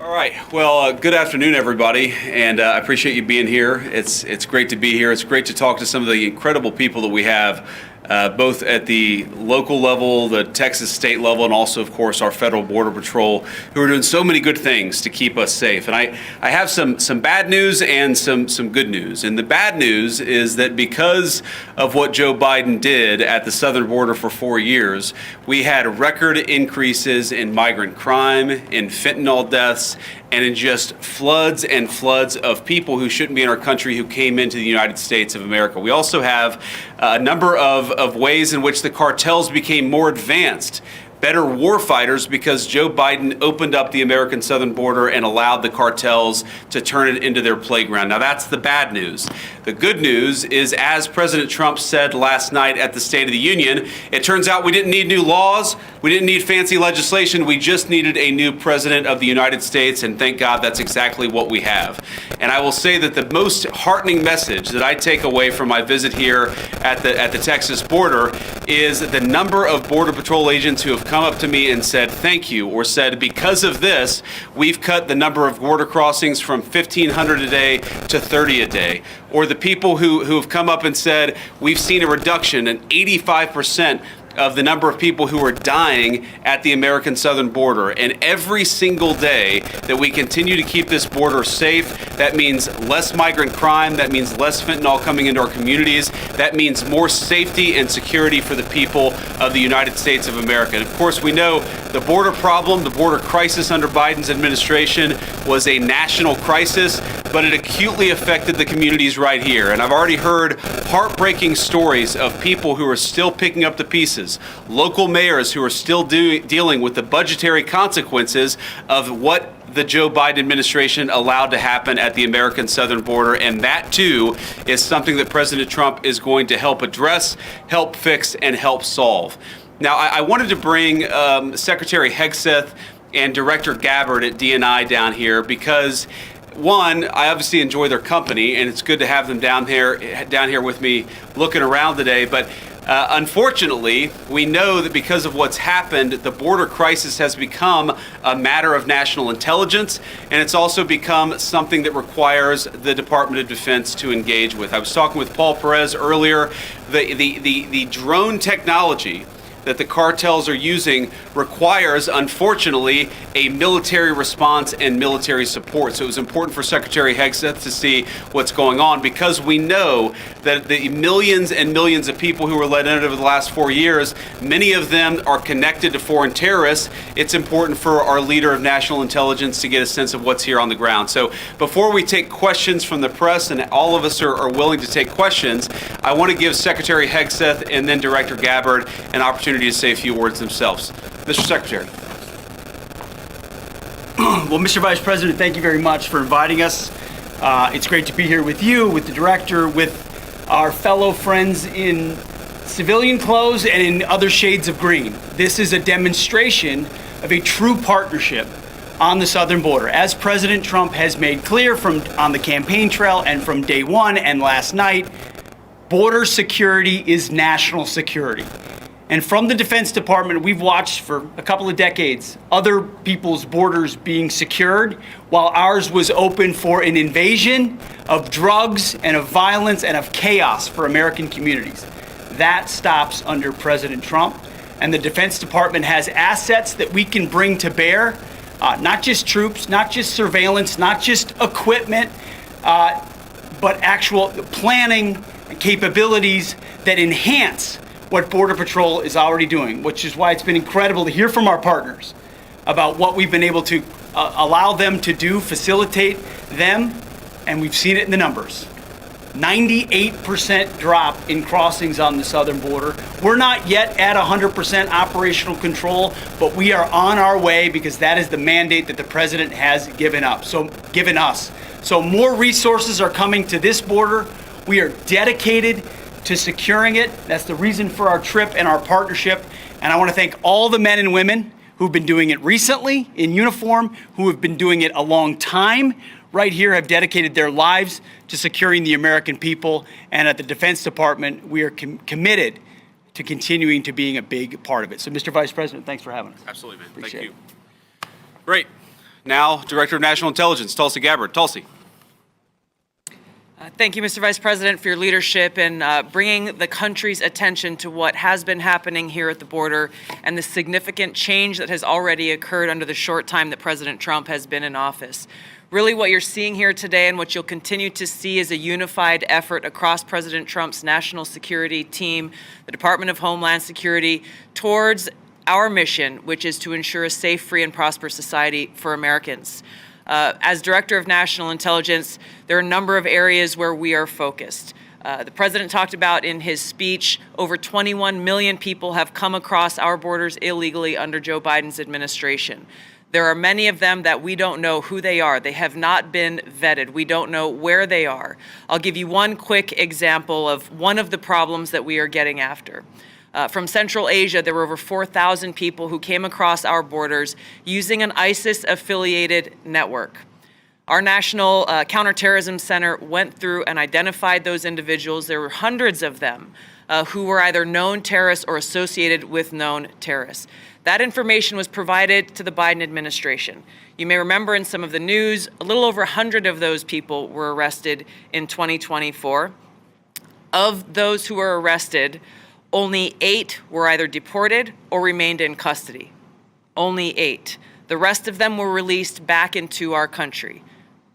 All right. Well, good afternoon, everybody, and I appreciate you being here. It's great to be here. It's great to talk to some of the incredible people that we have, both at the local level, the Texas state level, and also, of course, our federal border patrol, who are doing so many good things to keep us safe. And I have some bad news and some good news. And the bad news is that because of what Joe Biden did at the southern border for 4 years, we had record increases in migrant crime, in fentanyl deaths, and in just floods and floods of people who shouldn't be in our country who came into the United States of America. We also have a number of ways in which the cartels became more advanced, better warfighters, because Joe Biden opened up the American southern border and allowed the cartels to turn it into their playground. Now, that's the bad news. The good news is, as President Trump said last night at the State of the Union, it turns out we didn't need new laws, we didn't need fancy legislation, we just needed a new president of the United States, and thank God that's exactly what we have. And I will say that the most heartening message that I take away from my visit here at the Texas border is the number of Border Patrol agents who have come up to me and said thank you, or said because of this, we've cut the number of border crossings from 1,500 a day to 30 a day. Or the people who have come up and said we've seen a reduction, an 85% of the number of people who are dying at the American southern border. And every single day that we continue to keep this border safe, that means less migrant crime, that means less fentanyl coming into our communities, that means more safety and security for the people of the United States of America. And of course, we know the border problem, the border crisis under Biden's administration was a national crisis, but it acutely affected the communities right here. And I've already heard heartbreaking stories of people who are still picking up the pieces, local mayors who are still dealing with the budgetary consequences of what the Joe Biden administration allowed to happen at the American southern border. And that, too, is something that President Trump is going to help address, help fix, and help solve. Now, I wanted to bring Secretary Hegseth and Director Gabbard at DNI down here because, one, I obviously enjoy their company, and it's good to have them down here with me looking around today. But unfortunately, we know that because of what's happened, the border crisis has become a matter of national intelligence, and it's also become something that requires the Department of Defense to engage with. I was talking with Paul Perez earlier. The drone technology that the cartels are using requires, unfortunately, a military response and military support. So it was important for Secretary Hegseth to see what's going on, because we know that the millions and millions of people who were let in over the last 4 years, many of them are connected to foreign terrorists. It's important for our leader of national intelligence to get a sense of what's here on the ground. So before we take questions from the press, and all of us are willing to take questions, I want to give Secretary Hegseth and then Director Gabbard an opportunity to say a few words themselves. Mr. Secretary. Well, Mr. Vice President, thank you very much for inviting us. It's great to be here with you, with the director, with our fellow friends in civilian clothes and in other shades of green. This is a demonstration of a true partnership on the southern border. As President Trump has made clear on the campaign trail and from day one and last night, border security is national security. And from the Defense Department, we've watched for a couple of decades other people's borders being secured while ours was open for an invasion of drugs and of violence and of chaos for American communities. That stops under President Trump. And the Defense Department has assets that we can bring to bear, not just troops, not just surveillance, not just equipment, but actual planning and capabilities that enhance what Border Patrol is already doing, which is why it's been incredible to hear from our partners about what we've been able to allow them to do, facilitate them, and we've seen it in the numbers. 98% drop in crossings on the southern border. We're not yet at 100% operational control, but we are on our way because that is the mandate that the president has given us. So more resources are coming to this border. We are dedicated to securing it. That's the reason for our trip and our partnership. And I want to thank all the men and women who've been doing it recently in uniform, who have been doing it a long time right here, have dedicated their lives to securing the American people. And at the Defense Department, we are committed to continuing to being a big part of it. So, Mr. Vice President, thanks for having us. Absolutely, man. Appreciate Thank you. Great. now Director of National Intelligence, Tulsi Gabbard. Tulsi. Thank you, Mr. Vice President, for your leadership in bringing the country's attention to what has been happening here at the border and the significant change that has already occurred under the short time that President Trump has been in office. Really, what you're seeing here today and what you'll continue to see is a unified effort across President Trump's national security team, the Department of Homeland Security, towards our mission, which is to ensure a safe, free, and prosperous society for Americans. As Director of National Intelligence, there are a number of areas where we are focused. The President talked about in his speech, over 21 million people have come across our borders illegally under Joe Biden's administration. There are many of them that we don't know who they are. They have not been vetted. We don't know where they are. I'll give you one quick example of one of the problems that we are getting after. From Central Asia, there were over 4,000 people who came across our borders using an ISIS-affiliated network. Our National Counterterrorism Center went through and identified those individuals. There were hundreds of them who were either known terrorists or associated with known terrorists. That information was provided to the Biden administration. You may remember in some of the news, a little over 100 of those people were arrested in 2024. Of those who were arrested, only 8 were either deported or remained in custody. Only 8. The rest of them were released back into our country.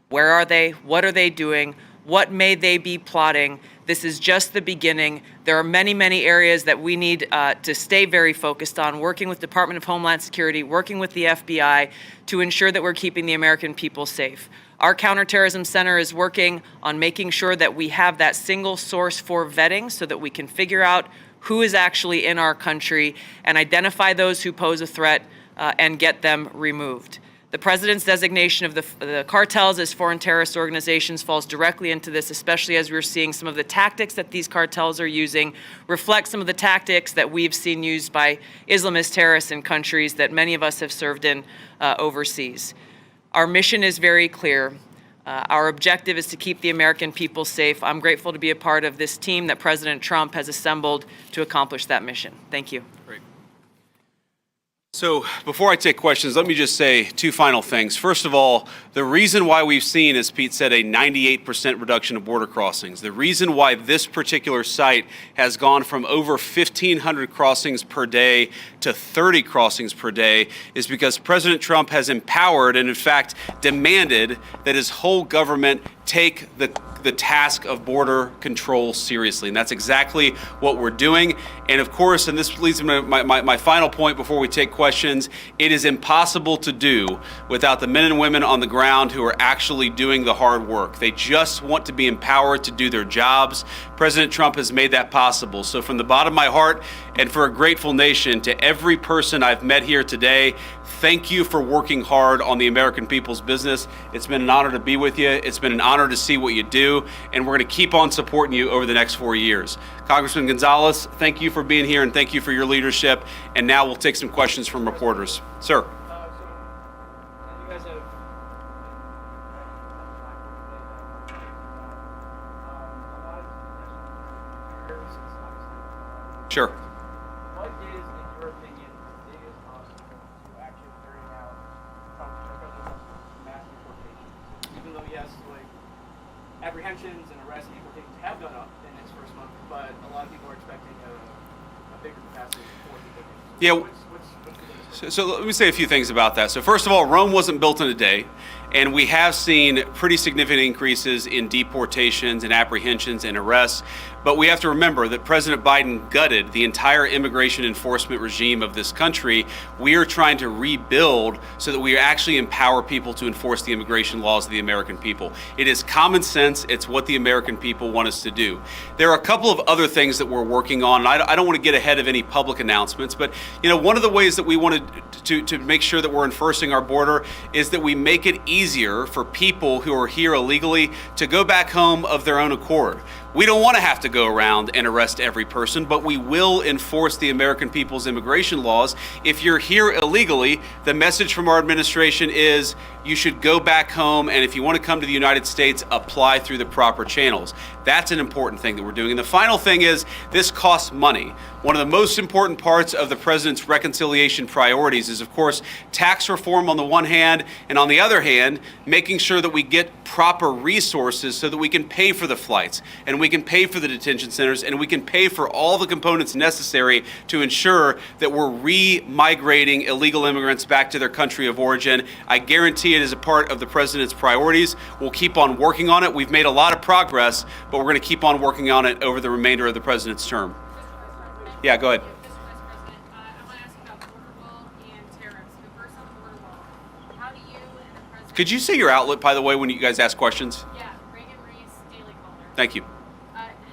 Where are they? What are they doing? What may they be plotting? This is just the beginning. There are many, many areas that we need to stay very focused on, working with Department of Homeland Security, working with the FBI to ensure that we're keeping the American people safe. Our Counterterrorism Center is working on making sure that we have that single source for vetting so that we can figure out who is actually in our country and identify those who pose a threat and get them removed. The President's designation of the cartels as foreign terrorist organizations falls directly into this, especially as we're seeing some of the tactics that these cartels are using reflect some of the tactics that we've seen used by Islamist terrorists in countries that many of us have served in overseas. Our mission is very clear. Our objective is to keep the American people safe. I'm grateful to be a part of this team that President Trump has assembled to accomplish that mission. Thank you. Great. So before I take questions, let me just say 2 final things. First of all, the reason why we've seen, as Pete said, a 98% reduction of border crossings, the reason why this particular site has gone from over 1,500 crossings per day to 30 crossings per day is because President Trump has empowered and, in fact, demanded that his whole government take the task of border control seriously. And that's exactly what we're doing. And of course, and this leads me to my final point before we take questions, it is impossible to do without the men and women on the ground who are actually doing the hard work. They just want to be empowered to do their jobs. President Trump has made that possible. So from the bottom of my heart and for a grateful nation, to every person I've met here today, thank you for working hard on the American people's business. It's been an honor to be with you. It's been an honor to see what you do, and we're going to keep on supporting you over the next 4 years. Congressman Gonzalez, thank you for being here, and thank you for your leadership. And now we'll take some questions from reporters. Sir. Sure. What is, in your opinion, the biggest obstacle to actually carrying out mass deportations? Even though, yes, apprehensions and arrests and deportations have gone up in its first month, but a lot of people are expecting a bigger capacity for deportations. Yeah. What's the So let me say a few things about that. So first of all, Rome wasn't built in a day, and we have seen pretty significant increases in deportations and apprehensions and arrests. But we have to remember that President Biden gutted the entire immigration enforcement regime of this country. We are trying to rebuild so that we actually empower people to enforce the immigration laws of the American people. It is common sense. It's what the American people want us to do. There are a couple of other things that we're working on, and I don't want to get ahead of any public announcements, but one of the ways that we wanted to make sure that we're enforcing our border is that we make it easier for people who are here illegally to go back home of their own accord. We don't want to have to go around and arrest every person, but we will enforce the American people's immigration laws. If you're here illegally, the message from our administration is you should go back home, and if you want to come to the United States, apply through the proper channels. That's an important thing that we're doing. And the final thing is this costs money. One of the most important parts of the president's reconciliation priorities is, of course, tax reform on the one hand, and on the other hand, making sure that we get proper resources so that we can pay for the flights, and we can pay for the detention centers, and we can pay for all the components necessary to ensure that we're re-migrating illegal immigrants back to their country of origin. I guarantee it is a part of the president's priorities. We'll keep on working on it. We've made a lot of progress, but we're going to keep on working on it over the remainder of the president's term. Yeah, go ahead. Mr. Vice President, I want to ask you about border wall and tariffs. But first on the border wall, how do you and the president... Could you say your outlet, by the way, when you guys ask questions? Yeah, Reagan Reese, Daily Caller. Thank you.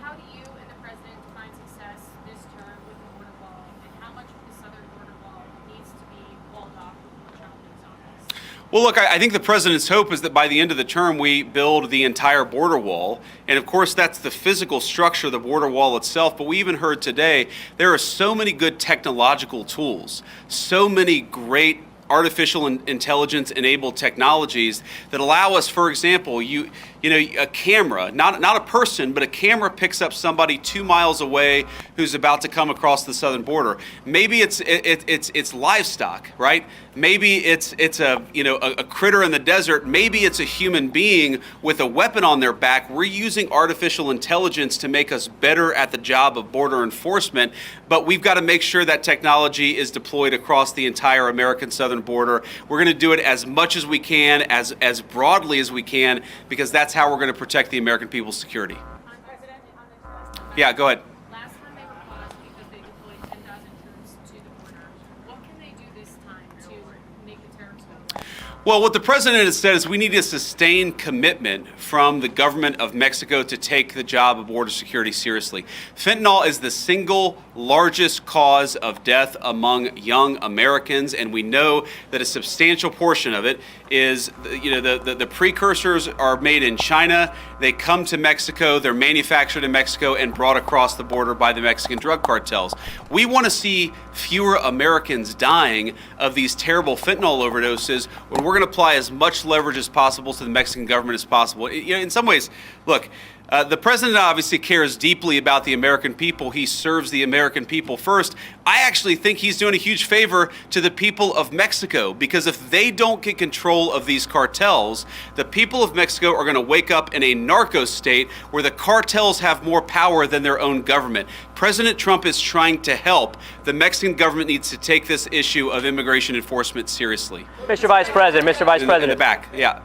How do you and the president define success this term with the border wall, and how much of the southern border wall needs to be walled off before Trump leaves office? Well, look, I think the president's hope is that by the end of the term, we build the entire border wall. And of course, that's the physical structure of the border wall itself. But we even heard today, there are so many good technological tools, so many great artificial intelligence enabled technologies that allow us, for example, a camera, not a person, but a camera picks up somebody 2 miles away who's about to come across the southern border. Maybe it's livestock, right? Maybe it's a critter in the desert. Maybe it's a human being with a weapon on their back. We're using artificial intelligence to make us better at the job of border enforcement, but we've got to make sure that technology is deployed across the entire American southern border. We're going to do it as much as we can, as broadly as we can, because that's how we're going to protect the American people's security. President, on the tariffs. Yeah, go ahead. Last time they were paused because they deployed 10,000 troops to the border. What can they do this time to make the tariffs go away? Well, what the president has said is we need a sustained commitment from the government of Mexico to take the job of border security seriously. Fentanyl is the single largest cause of death among young Americans, and we know that a substantial portion of it is, the precursors are made in China. They come to Mexico, they're manufactured in Mexico and brought across the border by the Mexican drug cartels. We want to see fewer Americans dying of these terrible fentanyl overdoses, when we're going to apply as much leverage as possible to the Mexican government as possible. In some ways, look, the president obviously cares deeply about the American people. He serves the American people first. I actually think he's doing a huge favor to the people of Mexico, because if they don't get control of these cartels, the people of Mexico are going to wake up in a narco state where the cartels have more power than their own government. President Trump is trying to help. The Mexican government needs to take this issue of immigration enforcement seriously. Mr. Vice President, In the back, yeah.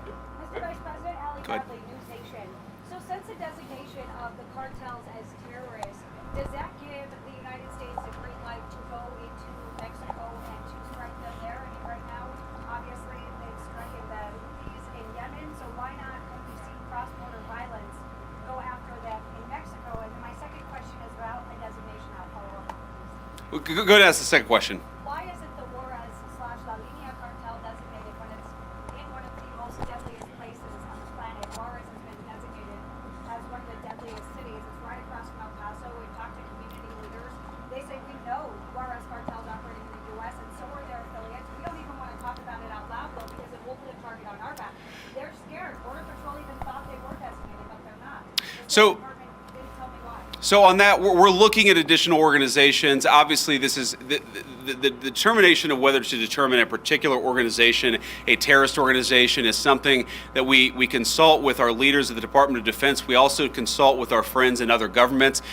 Mr. Vice President, Ali Go ahead. Bradley, News Nation. So since the designation of the cartels as terrorists, does that give the United States a green light to go into Mexico and to strike them there? I mean, right now, obviously, they've stricken the Houthis in Yemen, so why not, when we see cross-border violence, go after them in Mexico? And then my second question is about the designation. I'll follow up. Go ahead and ask the second question. Why isn't the Juarez/La Línea cartel designated when it's in one of the most deadliest places on the planet? Juarez has been designated as one of the deadliest cities. It's right across from El Paso. We've talked to community leaders. They say we know Juarez cartels operating in the U.S. and so are their affiliates. We don't even want to talk about it out loud though, because it will put a target on our back. They're scared. Border Patrol even thought they were designated, but they're not. The So- State Department didn't tell me why. So on that, we're looking at additional organizations. Obviously, this is the determination of whether to determine a particular organization a terrorist organization is something that we consult with our leaders of the Department of Defense. We also consult with our friends in other governments.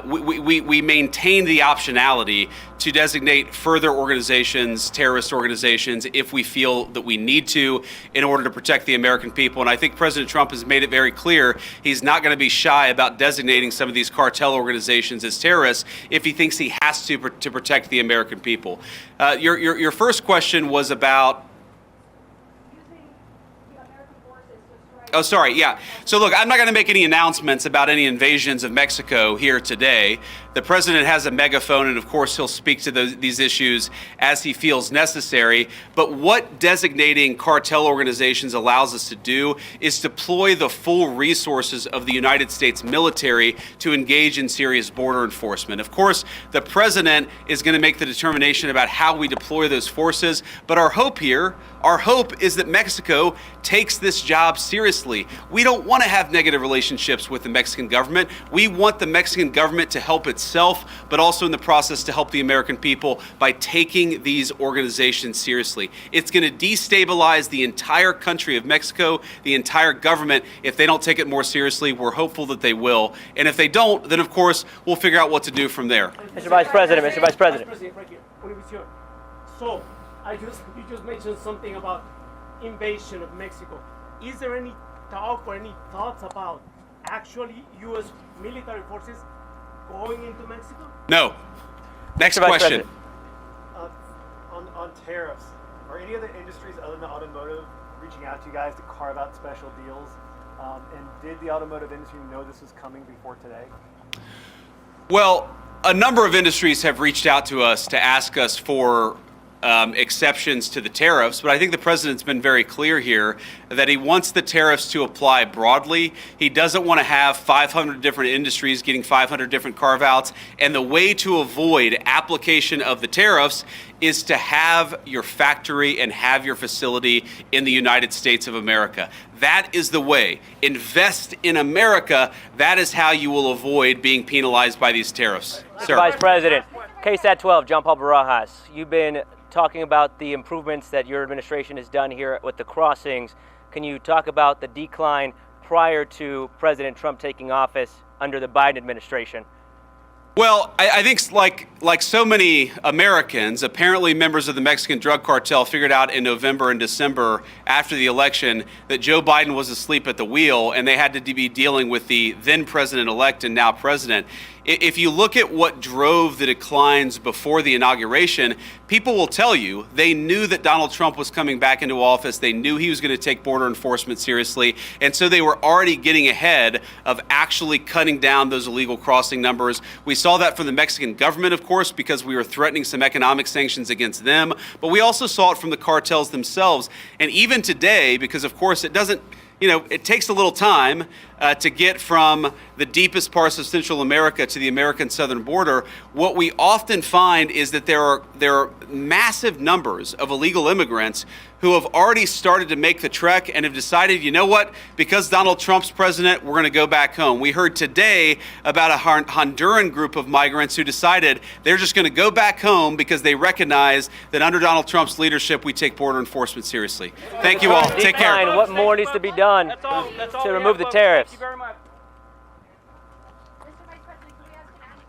We maintain the optionality to designate further organizations, terrorist organizations, if we feel that we need to in order to protect the American people. And I think President Trump has made it very clear he's not going to be shy about designating some of these cartel organizations as terrorists if he thinks he has to protect the American people. Your first question was about... Using the American forces to strike Oh, sorry. Yeah. So look, I'm not going to make any announcements about any invasions of Mexico here today. The president has a megaphone, and of course, he'll speak to these issues as he feels necessary. But what designating cartel organizations allows us to do is deploy the full resources of the United States military to engage in serious border enforcement. Of course, the president is going to make the determination about how we deploy those forces. But our hope is that Mexico takes this job seriously. We don't want to have negative relationships with the Mexican government. We want the Mexican government to help itself, but also in the process to help the American people by taking these organizations seriously. It's going to destabilize the entire country of Mexico, the entire government, if they don't take it more seriously. We're hopeful that they will. And if they don't, then of course, we'll figure out what to do from there. Mr. Vice President, Mr. Vice President. Right here. So, you just mentioned something about invasion of Mexico. Is there any talk or any thoughts about actually U.S. military forces going into Mexico? No. Next Mr. Vice question. President. On tariffs, are any other industries other than automotive reaching out to you guys to carve out special deals? And did the automotive industry know this was coming before today? Well, a number of industries have reached out to us to ask us for exceptions to the tariffs, but I think the president's been very clear here that he wants the tariffs to apply broadly. He doesn't want to have 500 different industries getting 500 different carve-outs, and the way to avoid application of the tariffs is to have your factory and have your facility in the United States of America. That is the way. Invest in America. That is how you will avoid being penalized by these tariffs. Sir. Vice President, KSAT 12, John Paul Barajas. You've been talking about the improvements that your administration has done here with the crossings. Can you talk about the decline prior to President Trump taking office under the Biden administration? Well, I think like so many Americans, apparently members of the Mexican drug cartel figured out in November and December after the election that Joe Biden was asleep at the wheel and they had to be dealing with the then president-elect and now president. If you look at what drove the declines before the inauguration, people will tell you they knew that Donald Trump was coming back into office. They knew he was going to take border enforcement seriously. And so they were already getting ahead of actually cutting down those illegal crossing numbers. We saw that from the Mexican government, of course, because we were threatening some economic sanctions against them. But we also saw it from the cartels themselves. And even today, because of course it doesn't, it takes a little time to get from the deepest parts of Central America to the American southern border. What we often find is that there are massive numbers of illegal immigrants who have already started to make the trek and have decided, you know what, because Donald Trump's president, we're going to go back home. We heard today about a Honduran group of migrants who decided they're just going to go back home because they recognize that under Donald Trump's leadership, we take border enforcement seriously. Thank you all. Take care. What more needs to be done to remove the tariffs? Thank you very much.